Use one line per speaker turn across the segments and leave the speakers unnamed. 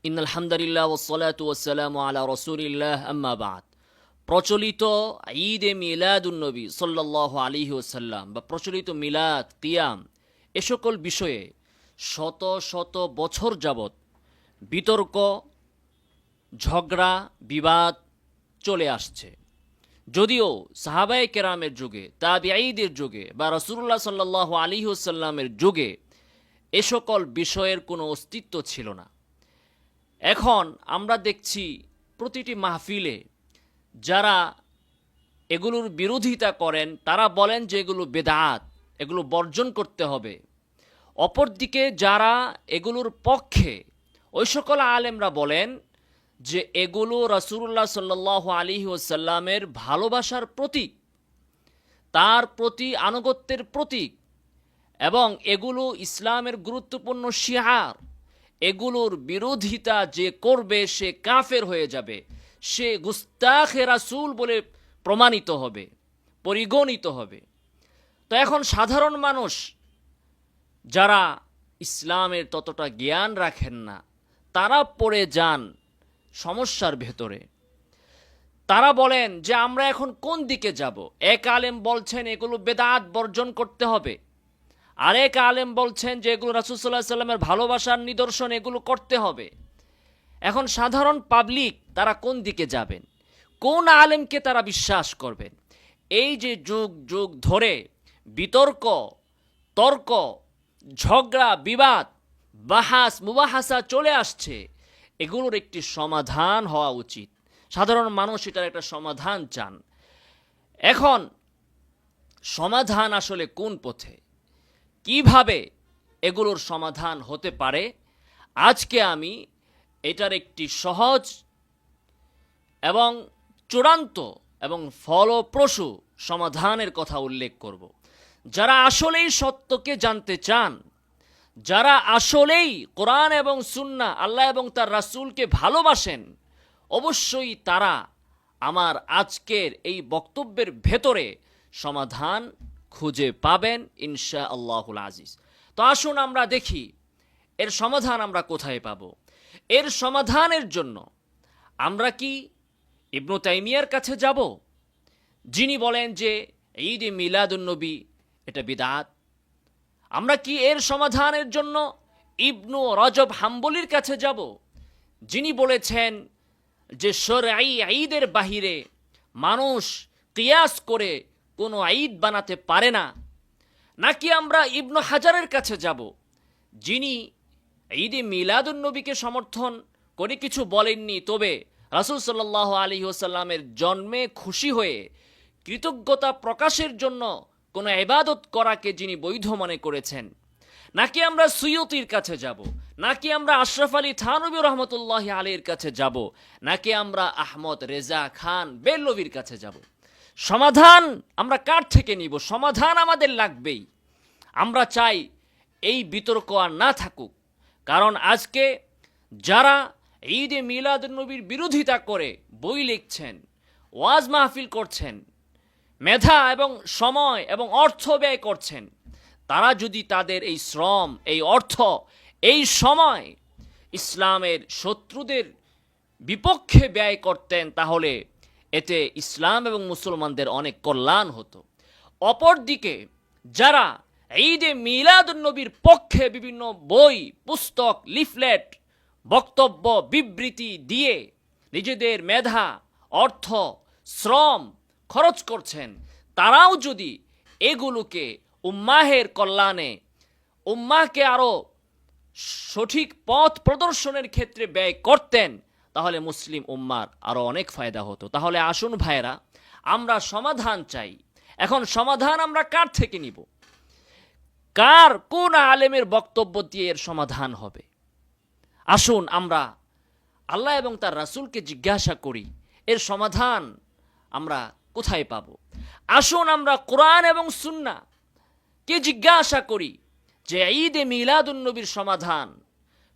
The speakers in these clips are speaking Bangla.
ইন্নাল হামদুলিল্লাহ ওয়াসসালাতু ওয়াসসালামু আলা রাসূলিল্লাহ আম্মা বা'দ। প্রচলিত ঈদে মিলাদুন্নবী সাল্লাল্লাহু আলাইহি ওয়াসাল্লাম বা প্রচলিত মিলাদ, কিয়াম এ সকল বিষয়ে শত শত বছর যাবৎ বিতর্ক, ঝগড়া, বিবাদ চলে আসছে। যদিও সাহাবায়ে কেরামের যুগে, তাবিঈদের যুগে বা রাসূলুল্লাহ সাল্লাল্লাহু আলাইহি ওয়াসাল্লামের যুগে এ সকল বিষয়ের কোনো অস্তিত্ব ছিল না। এখন আমরা দেখছি প্রতিটি মাহফিলে যারা এগুলোর বিরোধিতা করেন তারা বলেন যে এগুলো বেদাত, এগুলো বর্জন করতে হবে। অপরদিকে যারা এগুলোর পক্ষে ওই সকল আলেমরা বলেন যে এগুলো রাসূলুল্লাহ সাল্লাল্লাহু আলাইহি ওয়াসাল্লামের ভালোবাসার প্রতীক, তার প্রতি আনুগত্যের প্রতীক, এবং এগুলো ইসলামের গুরুত্বপূর্ণ শিআর। এগুলোর বিরোধিতা যে করবে সে কাফের হয়ে যাবে, সে গুস্তাখে রাসূল বলে প্রমাণিত হবে, পরিগণিত হবে। তো এখন সাধারণ মানুষ যারা ইসলামের ততটা জ্ঞান রাখেন না তারা পড়ে যান সমস্যার ভেতরে। তারা বলেন যে আমরা এখন কোন দিকে যাব? এক আলেম বলছেন এগুলো বেদাত বর্জন করতে হবে, আরেক আলেম বলছেন যে এগুলো রাসূল সাল্লাল্লাহু আলাইহি ওয়াসাল্লামের ভালোবাসার নিদর্শন, এগুলো করতে হবে। এখন সাধারণ পাবলিক তারা কোন দিকে যাবেন? কোন আলেমকে তারা বিশ্বাস করবেন? এই যে যুগ যুগ ধরে বিতর্ক, তর্ক, ঝগড়া, বিবাদ, বাহাস, মুবাহাসা চলে আসছে, এগুলোর একটি সমাধান হওয়া উচিত। সাধারণ মানুষ এটার একটা সমাধান চান। এখন সমাধান আসলে কোন পথে, কিভাবে এগুলোর সমাধান হতে পারে? আজকে আমি এটার একটি সহজ এবং চূড়ান্ত এবং ফলপ্রসূ সমাধানের কথা উল্লেখ করব। যারা আসলেই সত্যকে জানতে চান, যারা আসলেই কোরআন এবং সুন্নাহ, আল্লাহ এবং তার রাসূলকে ভালোবাসেন, অবশ্যই তারা আমার আজকের এই বক্তব্যের ভেতরে সমাধান খুঁজে পাবেন ইনশাআল্লাহুল আজিজ। তো আসুন আমরা দেখি এর সমাধান আমরা কোথায় পাব। এর সমাধানের জন্য আমরা কি ইবনু তাইমিয়ার কাছে যাব, যিনি বলেন যে ঈদ এ মিলাদুন্নবী এটা বিদআত? আমরা কি এর সমাধানের জন্য ইবনু রজব হাম্বলির কাছে যাব, যিনি বলেছেন যে শরঈ ঈদের বাহিরে মানুষ কিয়াস করে কোনো ঈদ বানাতে পারে না? নাকি আমরা ইবনু হাজারের কাছে যাব, যিনি ঈদে মিলাদুন্নবীকে সমর্থন করে কিছু বলেননি, তবে রাসূল সাল্লাল্লাহু আলাইহি ওয়াসাল্লামের জন্মে খুশি হয়ে কৃতজ্ঞতা প্রকাশের জন্য কোনো ইবাদত করাকে যিনি বৈধ মনে করেছেন? নাকি আমরা সুয়ুতির কাছে যাব? নাকি আমরা আশরাফ আলী থানভী রহমতুল্লাহি আলাইহির কাছে যাব? নাকি আমরা আহমদ রেজা খান বেললভীর কাছে যাব? সমাধান আমরা কার থেকে নিব? সমাধান আমাদের লাগবেই। আমরা চাই এই বিতর্ক আর না থাকুক, কারণ আজকে যারা ঈদে মিলাদুন্নবীর বিরোধিতা করে বই লিখছেন, ওয়াজ মাহফিল করছেন, মেধা এবং সময় এবং অর্থ ব্যয় করছেন, তারা যদি তাদের এই শ্রম, এই অর্থ, এই সময় ইসলামের শত্রুদের বিপক্ষে ব্যয় করতেন, তাহলে এতে ইসলাম এবং মুসলমানদের অনেক কল্যাণ হতো। অপরদিকে যারা ঈদে মিলাদুন্নবীর পক্ষে বিভিন্ন বই, পুস্তক, লিফলেট, বক্তব্য, বিবৃতি দিয়ে নিজেদের মেধা, অর্থ, শ্রম খরচ করছেন, তারাও যদি এগুলোকে উম্মাহের কল্যাণে, উম্মাহকে আরো সঠিক পথ প্রদর্শনের ক্ষেত্রে ব্যয় করতেন, তাহলে মুসলিম উম্মার আরো অনেক ফায়দা হতো। তাহলে আসুন ভাইরা, আমরা সমাধান চাই। এখন সমাধান আমরা কার থেকে নিব? কোন আলেমের বক্তব্য দিয়ে এর সমাধান হবে? আসুন আমরা আল্লাহ এবং তার রাসূলকে জিজ্ঞাসা করি এর সমাধান আমরা কোথায় পাব। আসুন আমরা কোরআন এবং সুন্নাহ কে জিজ্ঞাসা করি যে ঈদে মিলাদুন্নবীর সমাধান,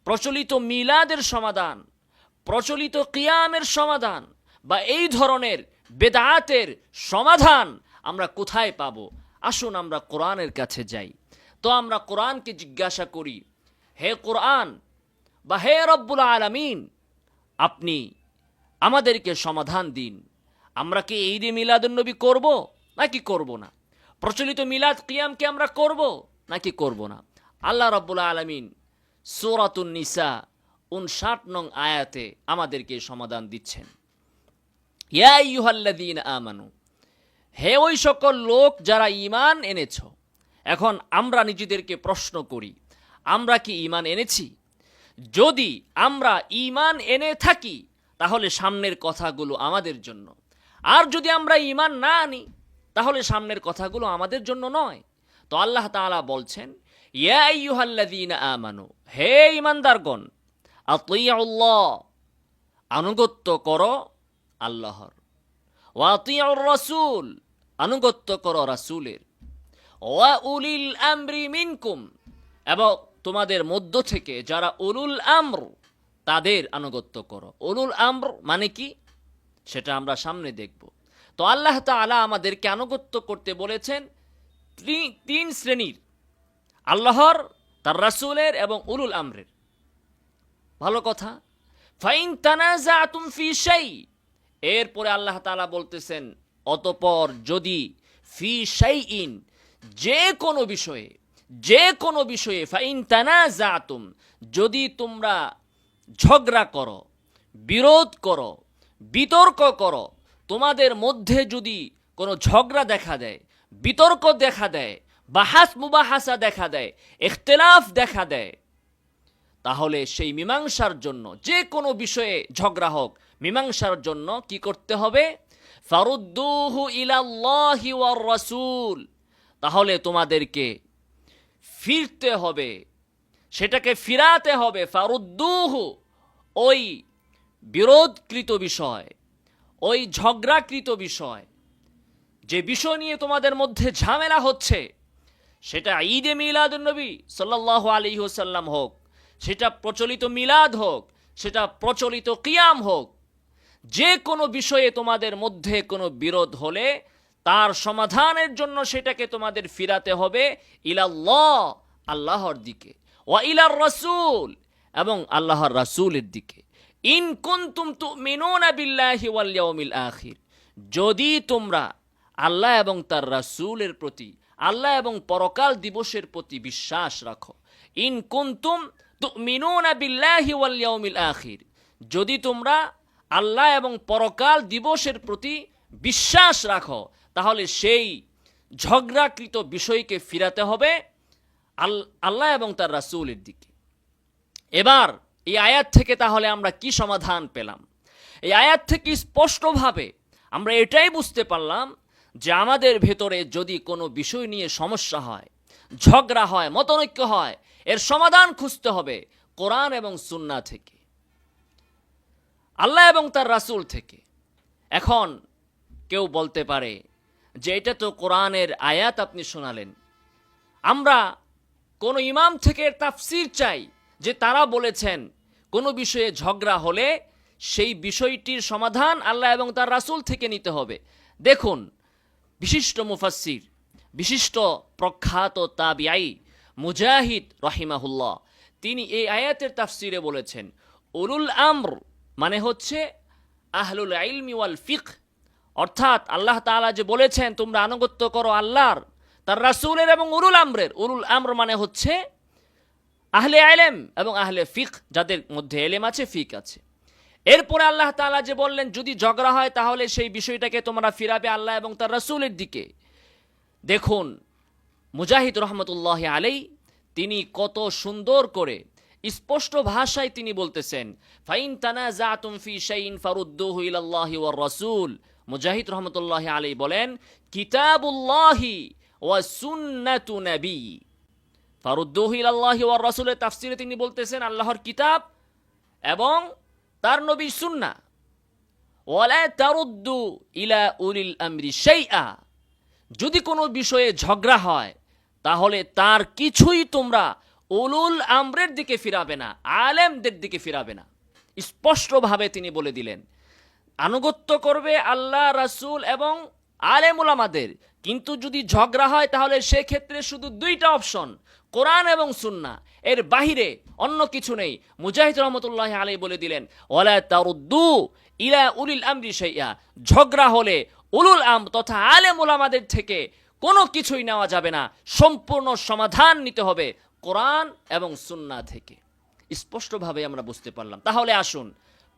প্রচলিত মিলাদের সমাধান, প্রচলিত কিয়ামের সমাধান বা এই ধরনের বেদাতের সমাধান আমরা কোথায় পাব। আসুন আমরা কোরআনের কাছে যাই। তো আমরা কোরআনকে জিজ্ঞাসা করি, হে কোরআন, বা হে রব্বুল আলামিন, আপনি আমাদেরকে সমাধান দিন। আমরা কি ঈদে মিলাদুন্নবী করব নাকি করব না? প্রচলিত মিলাদ কিয়ামকে আমরা করব নাকি করব না? আল্লাহ রাব্বুল আলামিন সূরাতুন নিসা 59 নং আয়াতে আমাদেরকে সমাধান দিচ্ছেন। ইয়া আইয়ুহাল্লাযীনা আমানু, হে ওই সকল লোক যারা ঈমান এনেছ। এখন আমরা নিজেদেরকে প্রশ্ন করি, আমরা কি ঈমান এনেছি? যদি আমরা ঈমান এনে থাকি তাহলে সামনের কথাগুলো আমাদের জন্য, আর যদি আমরা ঈমান না আনি তাহলে সামনের কথাগুলো আমাদের জন্য নয়। তো আল্লাহ তাআলা বলছেন, ইয়া আইয়ুহাল্লাযীনা আমানু, হে ঈমানদারগণ, আতিউল্লাহ, আনুগত্য করো আল্লাহর, ওয়া আতিউর রাসূল, আনুগত্য করো রাসূলের, ওয়া উলিল আমরি মিনকুম, এবং তোমাদের মধ্য থেকে যারা উলুল আমর তাদের আনুগত্য করো। উলুল আমর মানে কি সেটা আমরা সামনে দেখব। তো আল্লাহ তাআলা আমাদেরকে আনুগত্য করতে বলেছেন তিন শ্রেণীর, আল্লাহর, তার রাসূলের এবং উলুল আমরের। ভালো কথা। ফাইন তানাজাতুম ফি শাই, এরপরে আল্লাহ তাআলা বলতেছেন, অতঃপর যদি ফি শাইইন, যে কোনো বিষয়ে ফাইন তানাজাতুম, যদি তোমরা ঝগড়া করো, বিরোধ করো, বিতর্ক করো, তোমাদের মধ্যে যদি কোনো ঝগড়া দেখা দেয়, বিতর্ক দেখা দেয়, বাহাস মুবাহাসা দেখা দেয়, ইখতিলাফ দেখা দেয়, তাহলে সেই মীমাংসার জন্য, যে কোনো বিষয়ে ঝগড়া হোক, মীমাংসার জন্য কি করতে হবে? ফারুদ্দুহু ইলাল্লাহি ওয়ার রাসূল, তাহলে তোমাদেরকে ফিরতে হবে, সেটাকে ফিরাতে হবে। ফারুদ্দুহু, ওই বিরোধকৃত বিষয়, ওই ঝগড়াকৃত বিষয়, যে বিষয় নিয়ে তোমাদের মধ্যে ঝামেলা হচ্ছে, সেটা ঈদে মিলাদুন্নবী সাল্লাল্লাহু আলাইহি ওয়াসাল্লাম হোক, সেটা প্রচলিত মিলাদ হোক, সেটা প্রচলিত কিয়াম হোক, যে কোনো বিষয়ে তোমাদের মধ্যে কোনো বিরোধ হলে তার সমাধানের জন্য সেটাকে তোমাদের ফিরাতে হবে ইলাল্লাহ, আল্লাহর দিকে, ওয়া ইলার রাসূল, এবং আল্লাহর রাসূলের দিকে। ইন কুনতুম তুমিনুনা বিল্লাহি ওয়াল ইয়াউমিল আখির, যদি তোমরা আল্লাহ এবং তার রাসূলের প্রতি, আল্লাহ এবং পরকাল দিবসের প্রতি বিশ্বাস রাখো। ইন কুনতুম তুমিনুনা বিল্লাহি ওয়াল ইয়াউমিল আখির, যদি তোমরা আল্লাহ এবং পরকাল দিবসের প্রতি বিশ্বাস রাখো, তাহলে সেই ঝগড়াকৃত বিষয়কে ফিরাতে হবে আল্লাহ এবং তার রাসূলের দিকে। এবার এই আয়াত থেকে তাহলে আমরা কি সমাধান পেলাম? এই আয়াত থেকে স্পষ্টভাবে আমরা এটাই বুঝতে পারলাম যে আমাদের ভেতরে যদি কোনো বিষয় নিয়ে সমস্যা হয়, ঝগড়া হয়, মতনৈক্য হয়, এর সমাধান খুঁজতে হবে কোরআন এবং সুন্নাহ থেকে, আল্লাহ এবং তার রাসূল থেকে। এখন কেউ বলতে পারে যে এটা তো কোরআনের আয়াত আপনি শোনালেন, আমরা কোন ইমাম থেকে তাফসীর চাই যে তারা বলেছেন কোনো বিষয়ে ঝগড়া হলে সেই বিষয়টির সমাধান আল্লাহ এবং তার রাসূল থেকে নিতে হবে। দেখুন, বিশিষ্ট মুফাসসির, বিশিষ্ট প্রখ্যাত তাবিঈ মুজাহিদ রাহিমাহুল্লাহ, তিনি এই আয়াতের তাফসীরে বলেছেন, উলুল আমর মানে হচ্ছে আহলুল ইলমি ওয়াল ফিকহ, অর্থাৎ আল্লাহ তাআলা যে বলেছেন তোমরা আনুগত্য করো আল্লাহর, তার রাসূলের এবং উলুল আমরের। উলুল আমর মানে হচ্ছে আহলে ইলম এবং আহলে ফিকহ, যাদের মধ্যে ইলম আছে, ফিকহ আছে। এরপরে আল্লাহ তাআলা যে বললেন যদি ঝগড়া হয় তাহলে সেই বিষয়টাকে তোমরা ফিরাবে আল্লাহ এবং তার রাসূলের দিকে। দেখুন, মুজাহিদ রহমতুল্লাহ আলাই তিনি কত সুন্দর করে স্পষ্ট ভাষায় তিনি বলতেছেন, ফাইন তানাজাতুম ফি শাইইন ফারুদ্দুহু ইলাল্লাহি ওয়ার রাসূল। মুজাহিদ রহমতুল্লাহ আলাই বলেন, কিতাবুল্লাহি ওয়া সুন্নাতু নবী। ফারুদ্দুহু ইলাল্লাহি ওয়ার রাসূলের তাফসীরে তিনি বলতেছেন আল্লাহর কিতাব এবং তার নবীর সুন্নাহ। ওয়ালা তারুদ্দু ইলা উলিল আমরি শাইআ, যদি কোনো বিষয়ে ঝগড়া হয় তাহলে তার কিছুই তোমরা উলুল আমরের দিকে ফিরাবে না, আলেমদের দিকে ফিরাবে না। স্পষ্টভাবে তিনি বলে দিলেন আনুগত্য করবে আল্লাহ, রাসূল এবং আলেম উলামাদের, কিন্তু যদি ঝগড়া হয় তাহলে সেক্ষেত্রে শুধু দুইটা অপশন, কোরআন এবং সুন্নাহ, এর বাহিরে অন্য কিছু নেই। মুজাহিদ রহমতুল্লাহ আলাইহি বলে দিলেন, ওয়ালা তারুদ্দু ইলা উলিল আমরি শাইআ, ঝগড়া হলে উলুল আমর তথা আলেম উলামাদের থেকে কোনো কিছুই নেওয়া যাবে না, সম্পূর্ণ সমাধান নিতে হবে কোরআন এবং সুন্নাহ থেকে। স্পষ্টভাবে আমরা বুঝতে পারলাম। তাহলে আসুন,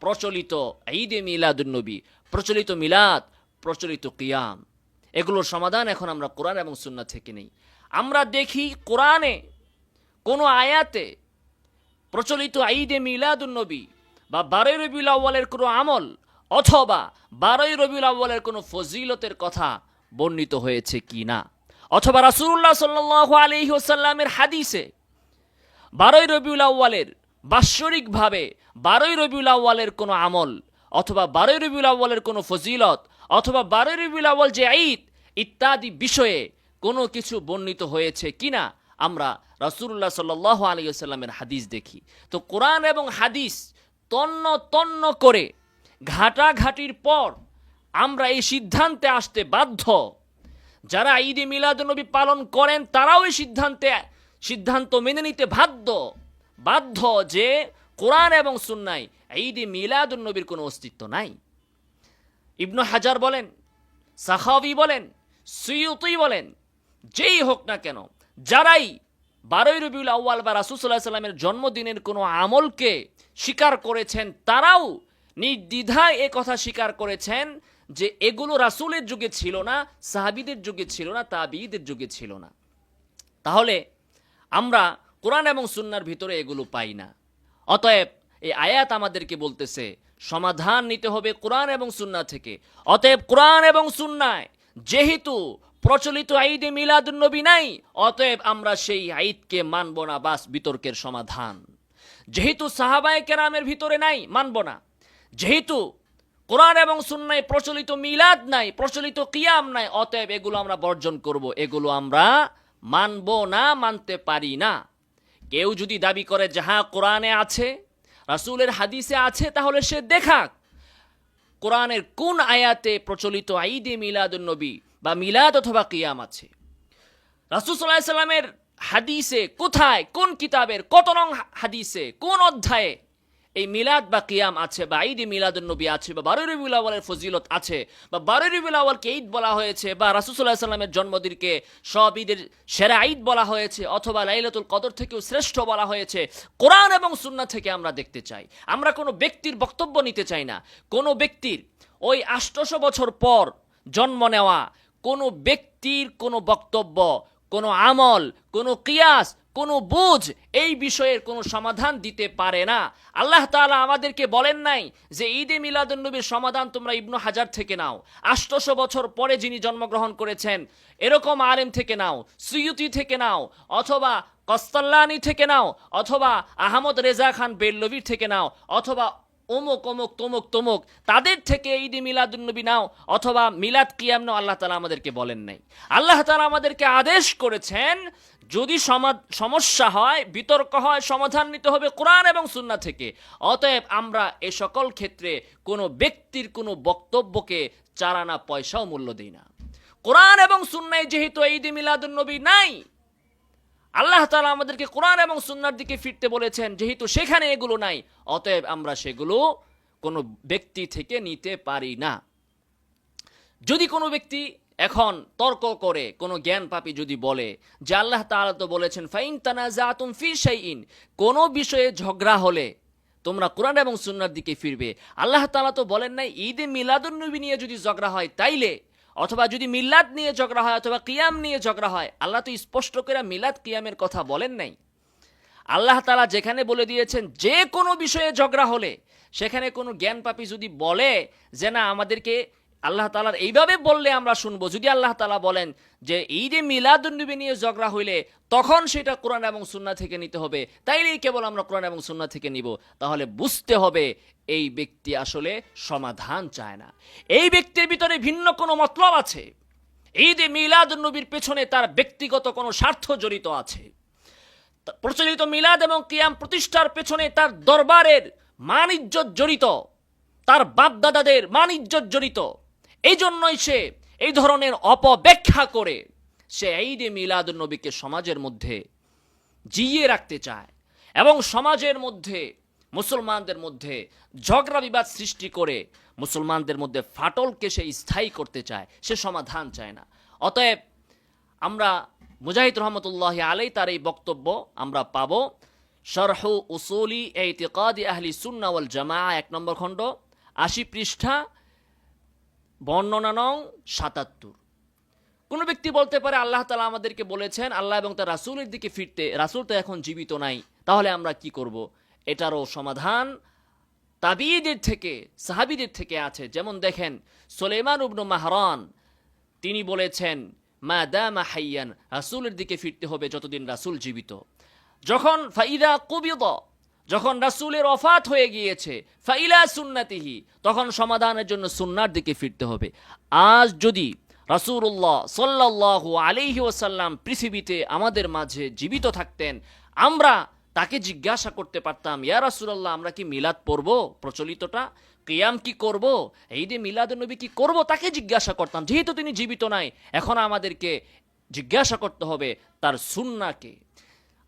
প্রচলিত ঈদে মিলাদুন্নবী, প্রচলিত মিলাদ, প্রচলিত কিয়াম, এগুলোর সমাধান এখন আমরা কোরআন এবং সুন্নাহ থেকে নেই। আমরা দেখি কোরআনে কোনো আয়াতে প্রচলিত ঈদে মিলাদুন্নবী বা 12 রবিউল আউয়ালের কোনো আমল অথবা 12 রবিউল আউয়ালের কোনো ফজিলতের কথা বর্ণিত হয়েছে কি না, অথবা রাসূলুল্লাহ সাল্লাল্লাহু আলাইহি ওয়াসাল্লামের হাদিসে 12 রবিউল আউয়ালের বাৎসরিকভাবে 12 রবিউল আউয়ালের কোনো আমল অথবা 12 রবিউল আউয়ালের কোনো ফজিলত অথবা 12 রবিউল আউয়াল যে ঈদ ইত্যাদি বিষয়ে কোনো কিছু বর্ণিত হয়েছে কিনা আমরা রাসূলুল্লাহ সাল্লাল্লাহু আলাইহি ওয়াসাল্লামের হাদিস দেখি। তো কোরআন এবং হাদিস তন্ন তন্ন করে ঘাটাঘাটির পর আমরা এই সিদ্ধান্তে আসতে বাধ্য, যারা ঈদে মিলাদুন্নবী পালন করেন তারাও এই সিদ্ধান্ত মেনে নিতে বাধ্য যে কোরআন এবং সুন্নায় ঈদে মিলাদুন্নবীর কোনো অস্তিত্ব নাই। ইবনু হাজার বলেন, সাখাবী বলেন, সুয়ুতী বলেন, যেই হোক না কেন, যারাই 12 রবিউল আউয়াল বা রাসূল সাল্লাল্লাহু আলাইহি ওয়াসাল্লামের জন্মদিনের কোনো আমলকে স্বীকার করেছেন, তারাও নির্দ্বিধায় এ কথা স্বীকার করেছেন যে এগুলো রাসূলের যুগে ছিল না, সাহাবীদের যুগে ছিল না, তাবিঈদের যুগে ছিল না। তাহলে আমরা কোরআন এবং সুন্নাহর ভিতরে এগুলো পাই না। অতএব এই আয়াত আমাদেরকে বলতেছে সমাধান নিতে হবে কোরআন এবং সুন্নাহ থেকে। অতএব কোরআন এবং সুন্নায় যেহেতু প্রচলিত ঈদে মিলাদুন্নবী নাই, অতএব আমরা সেই ঈদকে মানব না, বাস বিতর্কের সমাধান। যেহেতু সাহাবায়ে কেরামের ভিতরে নাই, মানব না। যেহেতু কোরআন এবং সুন্নায় প্রচলিত মিলাদ নাই, প্রচলিত কিয়াম নাই, অতএব এগুলো আমরা বর্জন করব, এগুলো আমরা মানব না, মানতে পারি না। কেউ যদি দাবি করে যাহা কোরআনে আছে, রাসূলের হাদিসে আছে, তাহলে সে দেখাক কোরআনের কোন আয়াতে প্রচলিত ঈদে মিলাদুন্নবী বা মিলাদ অথবা কিয়াম আছে। রাসূল সাল্লাল্লাহু আলাইহি সাল্লামের হাদিসে কোথায়, কোন কিতাবের কত নং হাদিসে, কোন অধ্যায়ে এই মিলাদ বা কিয়াম আছে বা ঈদে মিলাদুন্নবী আছে বা 12 রবিউল আউয়ালের ফজিলত আছে বা 12 রবিউল আউয়ালকে ঈদ বলা হয়েছে বা রাসূল সাল্লাল্লাহু আলাইহি সাল্লামের জন্মদিনকে সব ঈদের সেরা ঈদ বলা হয়েছে অথবা লাইলাতুল কদর থেকেও শ্রেষ্ঠ বলা হয়েছে, কোরআন এবং সুন্নাহ থেকে আমরা দেখতে চাই। আমরা কোনো ব্যক্তির বক্তব্য নিতে চাই না। কোনো ব্যক্তির ওই 800 বছর পর জন্ম নেওয়া কোনো ব্যক্তির কোনো বক্তব্য, কোনো আমল, কোনো কিয়াস, কোনো বুঝ এই বিষয়ের কোনো সমাধান দিতে পারে না। আল্লাহ তাআলা আমাদেরকে বলেন নাই যে ঈদে মিলাদুন্নবীর সমাধান তোমরা ইবনু হাজার থেকে নাও, 800 বছর পরে যিনি জন্মগ্রহণ করেছেন এরকম আলেম থেকে নাও, সুয়ুতি থেকে নাও, অথবা কস্তাল্লানি থেকে নাও, অথবা আহমদ রেজা খান বেরলভীর থেকে নাও, অথবা অমুক অমুক তমুক তমুক তাদের থেকে ঈদে মিলাদুন্নবী নাও, অথবা মিলাদ কিয়াম নাও। আল্লাহ তাআলা আমাদেরকে বলেন নাই। আল্লাহ তাআলা আমাদেরকে আদেশ করেছেন যদি সমস্যা হয়, বিতর্ক হয়, সমাধান নিতে হবে কোরআন এবং সুন্নাহ থেকে। অতএব আমরা এ সকল ক্ষেত্রে কোনো ব্যক্তির কোনো বক্তব্যকে চারানা পয়সাও মূল্য দিই না। কোরআন এবং সুন্নায় যেহেতু ঈদে মিলাদুন্নবী নাই, আল্লাহ তাআলা আমাদেরকে কোরআন এবং সুন্নাহর দিকে ফিরতে বলেছেন, যেহেতু সেখানে এগুলো নাই, অতএব আমরা সেগুলো কোনো ব্যক্তি থেকে নিতে পারি না। যদি কোনো ব্যক্তি এখন তর্ক করে, কোনো জ্ঞান পাপী যদি বলে যে আল্লাহ তাআলা তো বলেছেন ফাইন তানাজাতুম ফি শাইইন, কোনো বিষয়ে ঝগড়া হলে তোমরা কোরআন এবং সুন্নাহর দিকে ফিরবে। আল্লাহ তাআলা তো বলেন নাই ঈদে মিলাদুন্নবী নিয়ে যদি ঝগড়া হয় তাইলে, অথবা যদি মিলাদ নিয়ে ঝগড়া হয় অথবা কিয়াম নিয়ে ঝগড়া হয়, আল্লাহ তো স্পষ্ট করে মিলাদ কিয়ামের কথা বলেন নাই। আল্লাহ তাআলা যেখানে বলে দিয়েছেন যে কোনো বিষয়ে ঝগড়া হলে, সেখানে কোনো জ্ঞান পাপী যদি বলে যে না আমাদেরকে আল্লাহ তাআলার এইভাবে বললে আমরা শুনবো, যদি আল্লাহ তাআলা বলেন যে ঈদে মিলাদুন্নবী নিয়ে ঝগড়া হইলে তখন সেটা কোরআন এবং সুন্নাহ থেকে নিতে হবে, তাইলেই কেবল আমরা কোরআন এবং সুন্নাহ থেকে নিব, তাহলে বুঝতে হবে এই ব্যক্তি আসলে সমাধান চায় না। এই ব্যক্তির ভিতরে ভিন্ন কোনো মতলব আছে। ঈদে মিলাদুন্নবীর পেছনে তার ব্যক্তিগত কোনো স্বার্থ জড়িত আছে। প্রচলিত মিলাদ এবং কিয়াম প্রতিষ্ঠার পেছনে তার দরবারের মান ইজ্জত জড়িত, তার বাপদাদাদের মান ইজ্জত জড়িত। এই জন্যই সে এই ধরনের অপব্যাখ্যা করে সে ঈদে মিলাদুন্নবীকে সমাজের মধ্যে জিইয়ে রাখতে চায় এবং সমাজের মধ্যে মুসলমানদের মধ্যে ঝগড়া বিবাদ সৃষ্টি করে মুসলমানদের মধ্যে ফাটলকে সে স্থায়ী করতে চায়, সে সমাধান চায় না। অতএব আমরা মুজাহিদ রহমতুল্লাহ আলাই তার এই বক্তব্য আমরা পাব শরহু উসুলি ইতিকাদি আহলি সুন্নাহ ওয়াল জামাআহ 1 নম্বর খণ্ড 80 পৃষ্ঠা বর্ণনা নং 77। কোন ব্যক্তি বলতে পারে আল্লাহ তাআলা আমাদেরকে বলেছেন আল্লাহ এবং তার রাসূলের দিকে ফিরতে, রাসূল তো এখন জীবিত নাই, তাহলে আমরা কি করব? এটারও সমাধান তাবিঈদের থেকে, সাহাবীদের থেকে আছে। যেমন দেখেন সুলাইমান ইবনে মাহরান তিনি বলেছেন মা দামা হাইয়ান, রাসূলের দিকে ফিরতে হবে যতদিন রাসূল জীবিত। যখন ফাইদা কুবিদ, যখন রাসূলের ওফাত হয়ে গিয়েছে, ফাইলা সুন্নাতিহি, তখন সমাধানের জন্য সুন্নাহর দিকে ফিরতে হবে। আজ যদি রাসূলুল্লাহ সাল্লাল্লাহু আলাইহি ওয়াসাল্লাম পৃথিবীতে আমাদের মাঝে জীবিত থাকতেন, আমরা তাকে জিজ্ঞাসা করতে পারতাম ইয়া রাসূলুল্লাহ আমরা কি মিলাদ পড়ব, প্রচলিতটা কিয়াম কি করব, ঈদে মিলাদুন নবী কি করব, তাকে জিজ্ঞাসা করতাম। যেহেতু তিনি জীবিত নাই, এখন আমাদেরকে জিজ্ঞাসা করতে হবে তার সুন্নাহকে,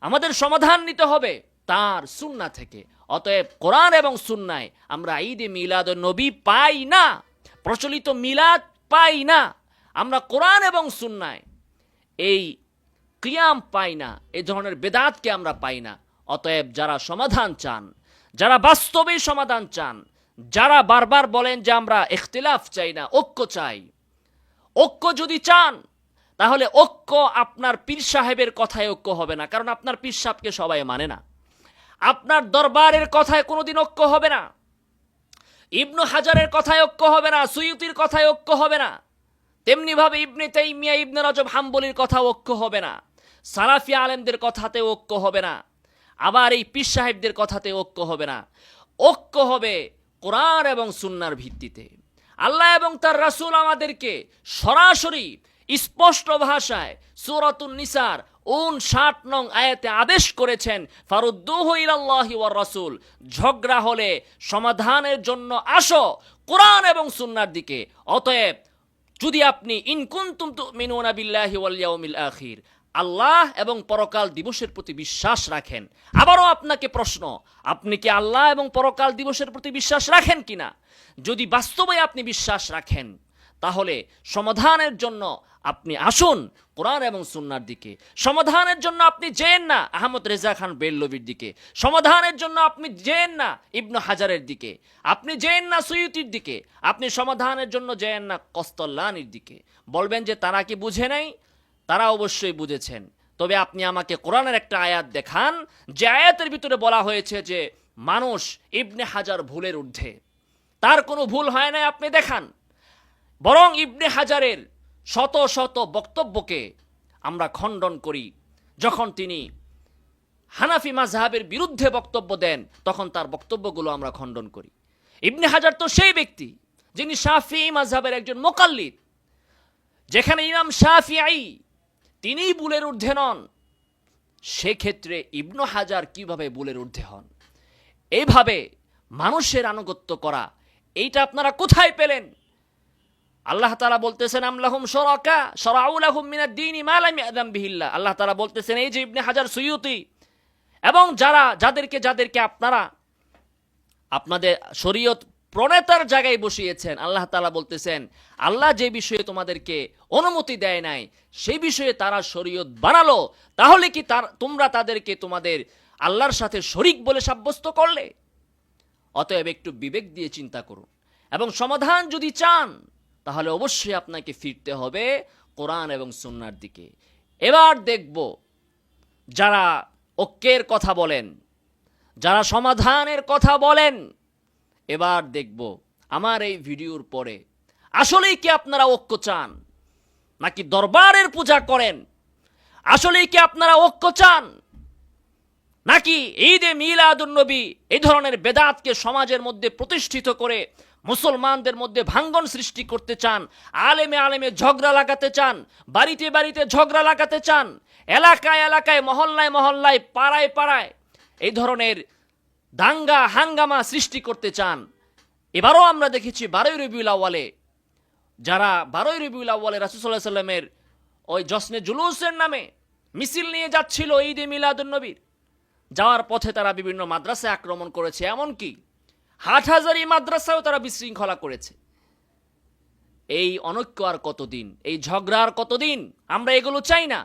আমাদের সমাধান নিতে হবে তার সুন্নাহ থেকে। অতএব কোরআন এবং সুন্নায় আমরা ঈদে মিলাদুন নবী পাই না, প্রচলিত মিলাদ পাই না, আমরা কোরআন এবং সুন্নায় এই কিয়াম পাই না, এই ধরনের বেদাতকে আমরা পাই না। অতএব যারা সমাধান চান, যারা বাস্তবে সমাধান চান, যারা বারবার বলেন যে আমরা ইখতিলাফ চাই না, ঐক্য চাই, ঐক্য যদি চান তাহলে ঐক্য আপনার পীর সাহেবের কথায় ঐক্য হবে না, কারণ আপনার পীর সাহেবকে সবাই মানে না। আপনার দরবারের কথায় কোনোদিন ঐক্য হবে না, ইবনু হাজারের কথায় ঐক্য হবে না, সুয়ুতির কথায় ঐক্য হবে না, তেমনি ভাবে ইবনে তাইমিয়া ইবনে রজব হাম্বলির কথা ঐক্য হবে না, সালাফি আলেমদের কথাতে ঐক্য হবে না, আবার এই পীর সাহেবদের কথাতে ঐক্য হবে না। ঐক্য হবে কোরআন এবং সুন্নাহর ভিত্তিতে। আল্লাহ এবং তার রাসূল আমাদেরকে সরাসরি স্পষ্ট ভাষায় সূরাতুন নিসার 59 নং আয়াতে আদেশ করেছেন ফারুদ্দুহু ইলাল্লাহি ওয়ার রাসূল, ঝগড়া হলে সমাধানের জন্য আসো কোরআন এবং সুন্নাহর দিকে। অতএব যদি আপনি ইন কুনতুম তুমিনুনা বিল্লাহি ওয়াল ইয়াউমিল আখির, আল্লাহ এবং পরকাল দিবসের প্রতি বিশ্বাস রাখেন। আবারও আপনাকে প্রশ্ন, আপনি কি আল্লাহ এবং পরকাল দিবসের প্রতি বিশ্বাস রাখেন কিনা? যদি বাস্তবে আপনি বিশ্বাস রাখেন তাহলে সমাধানের জন্য আপনি আসুন কোরআন এবং সুন্নাহর দিকে। সমাধানের জন্য আপনি যেন না আহমদ রেজা খান বেল্লভীর দিকে, সমাধানের জন্য আপনি যেন না ইবনে হাজারের দিকে, আপনি যেন না সুয়ুতির দিকে, আপনি সমাধানের জন্য যেন না কস্তল্লানির দিকে। বলবেন যে তারা কি বুঝে নাই? তারা অবশ্যই বুঝেছেন। তবে আপনি আমাকে কোরআনের একটা আয়াত দেখান যে আয়াতের ভিতরে বলা হয়েছে যে মানুষ ইবনে হাজার ভুলের ঊর্ধ্বে, তার কোনো ভুল হয় না, আপনি দেখান। বরং ইবনে হাজারের শত শত বক্তব্যকে আমরা খণ্ডন করি। যখন তিনি হানাফি মাযহাবের বিরুদ্ধে বক্তব্য দেন তখন তার বক্তব্যগুলো আমরা খণ্ডন করি। ইবনে হাজার তো সেই ব্যক্তি যিনি শাফিঈ মাযহাবের একজন মুকাল্লিদ, যেখানে ইমাম শাফিঈ তিনিই ভুলের ঊর্ধ্বে নন, সেক্ষেত্রে ইবনে হাজার কিভাবে ভুলের ঊর্ধ্বে হন? এইভাবে মানুষের আনুগত্য করা, এইটা আপনারা কোথায় পেলেন? আল্লাহ তাআলা বলতেছেন আম লাহুম শুরাকা শারাউ লাহুম মিনাদ দীনি মা লাম ইয়াযাম বিহিল্লাহ। আল্লাহ তাআলা বলতেছেন এই যে ইবনে হাজার, সুয়ুতি এবং যাদেরকে আপনারা আপনাদের শরীয়ত প্রণেতার জায়গায় বসিয়েছেন, আল্লাহ তাআলা বলতেছেন আল্লাহ যে বিষয়ে তোমাদেরকে অনুমতি দেয় নাই সেই বিষয়ে তারা শরীয়ত বানালো, তাহলে কি তোমরা তাদেরকে তোমাদের আল্লাহর সাথে শরীক বলে সাব্যস্ত করলে? অতএব একটু বিবেক দিয়ে চিন্তা করুন এবং সমাধান যদি চান তাহলে অবশ্যই আপনাকে ফিরতে হবে কোরআন এবং সুন্নাহর দিকে। এবার দেখব যারা ঐক্যের কথা বলেন, যারা সমাধানের কথা বলেন, এবার দেখব আমার এই ভিডিওর পরে আসলেই কি আপনারা ঐক্য চান নাকি দরবারের পূজা করেন? আসলেই কি আপনারা ঐক্য চান নাকি ঈদে মিলাদুন নবী এই ধরনের বেদাতকে সমাজের মধ্যে প্রতিষ্ঠিত করে মুসলমানদের মধ্যে ভাঙ্গন সৃষ্টি করতে চান, আলেমে আলেমে ঝগড়া লাগাতে চান, বাড়িতে বাড়িতে ঝগড়া লাগাতে চান, এলাকায় এলাকায় মহল্লায় মহল্লায় পাড়ায় পাড়ায় এই ধরনের দাঙ্গা হাঙ্গামা সৃষ্টি করতে চান? এবারও আমরা দেখেছি 12ই রবিউল আউয়ালে, যারা 12ই রবিউল আউয়ালে রাসূল সাল্লাল্লাহু আলাইহি ওয়াসাল্লামের ওই জশ্নে জুলুসের নামে, মিছিল নিয়ে যাচ্ছিল ঈদে মিলাদুন্নবীর। যাওয়ার পথে তারা বিভিন্ন মাদ্রাসায় আক্রমণ করেছে, এমনকি হাটহাজারী মাদ্রাসায়ও তারা বিশৃঙ্খলা করেছে। এই অনৈক্য আর কতদিন, এই ঝগড়া আর কতদিন? আমরা এগুলো চাই না।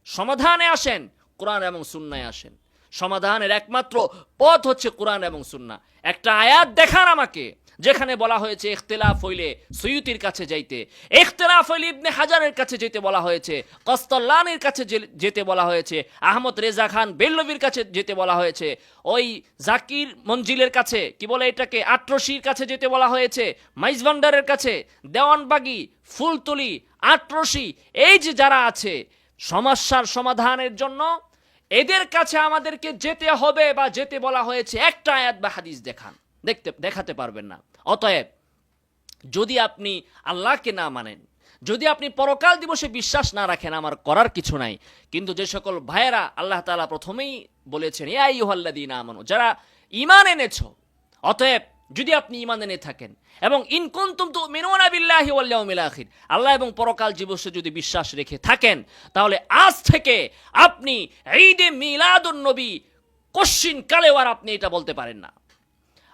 সমাধানে আসেন, কোরআন এবং সুন্নায় আসেন। সমাধানের একমাত্র পথ হচ্ছে কোরআন এবং সুন্নাহ। একটা আয়াত দেখান আমাকে যেখানে বলা হয়েছে ইখতিলাফ হইলে সুয়ুতির কাছে যাইতে, ইখতিলাফ হইলে ইবনে হাজারের কাছে যেতে বলা হয়েছে, কস্তল্লানির কাছে যেতে বলা হয়েছে, আহমদ রেজা খান বেল্লভির কাছে যেতে বলা হয়েছে, ওই জাকির মঞ্জিলের কাছে, কি বলে এটাকে, আটরশির কাছে যেতে বলা হয়েছে, মাইজভান্ডারের কাছে, দেওয়ানবাগি, ফুলতলি, আটরশি, এই যে যারা আছে সমস্যার সমাধানের জন্য, এদের কাছে আমাদেরকে যেতে হবে বা যেতে বলা হয়েছে। একটা আয়াত বা হাদিস দেখাতে পারবেন না। অতএব যদি আপনি আল্লাহকে না মানেন, যদি আপনি পরকাল দিবসে বিশ্বাস না রাখেন, আমার করার কিছু নাই। কিন্তু যে সকল ভাইয়েরা, আল্লাহ তাআলা প্রথমেই বলেছেন ইয়া আইয়ুহাল্লাযীনা আমানু, যারা ঈমান এনেছো, অতএব যদি আপনি ঈমান এনে থাকেন এবং ইন কুনতুম তুমিনুনা বিল্লাহি ওয়াল ইয়াউমিল আখির, আল্লাহ এবং পরকাল দিবসে যদি বিশ্বাস রেখে থাকেন, তাহলে আজ থেকে আপনি ঈদে মিলাদুন নবী কশিন কালেও আর আপনি এটা বলতে পারেন না।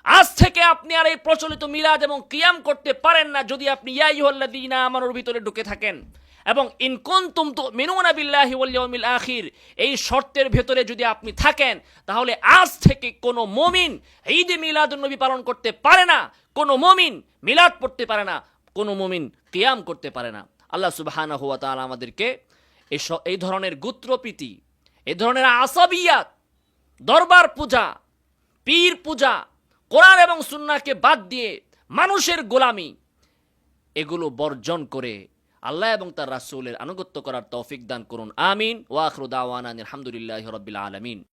আজ থেকে আপনি আর এই প্রচলিত মিলাদ এবং কিয়াম করতে পারেন না যদি আপনি ইয়া আইয়ুহাল্লাযীনা আমানুর ভিতরে ঢুকে থাকেন এবং ইন কুনতুম তুমিনুনা বিল্লাহি ওয়াল ইয়াউমিল আখির এই শর্তের ভিতরে যদি আপনি থাকেন, তাহলে আজ থেকে কোনো মুমিন ঈদে মিলাদুন নবী পালন করতে পারে না, কোনো মুমিন মিলাদ পড়তে পারে না, কোনো মুমিন কিয়াম করতে পারে না। আল্লাহ সুবহানাহু ওয়া তাআলা আমাদেরকে এই ধরনের গোত্রপ্রীতি, এই ধরনের আসাবিয়াত, দরবার পূজা, পীর পূজা, কোরআন এবং সুন্নাহকে বাদ দিয়ে মানুষের গোলামি, এগুলো বর্জন করে আল্লাহ এবং তার রাসূলের আনুগত্য করার তৌফিক দান করুন। আমিন। ওয়া আখিরু দাওয়ানা আলহামদুলিল্লাহি রাব্বিল আলামিন।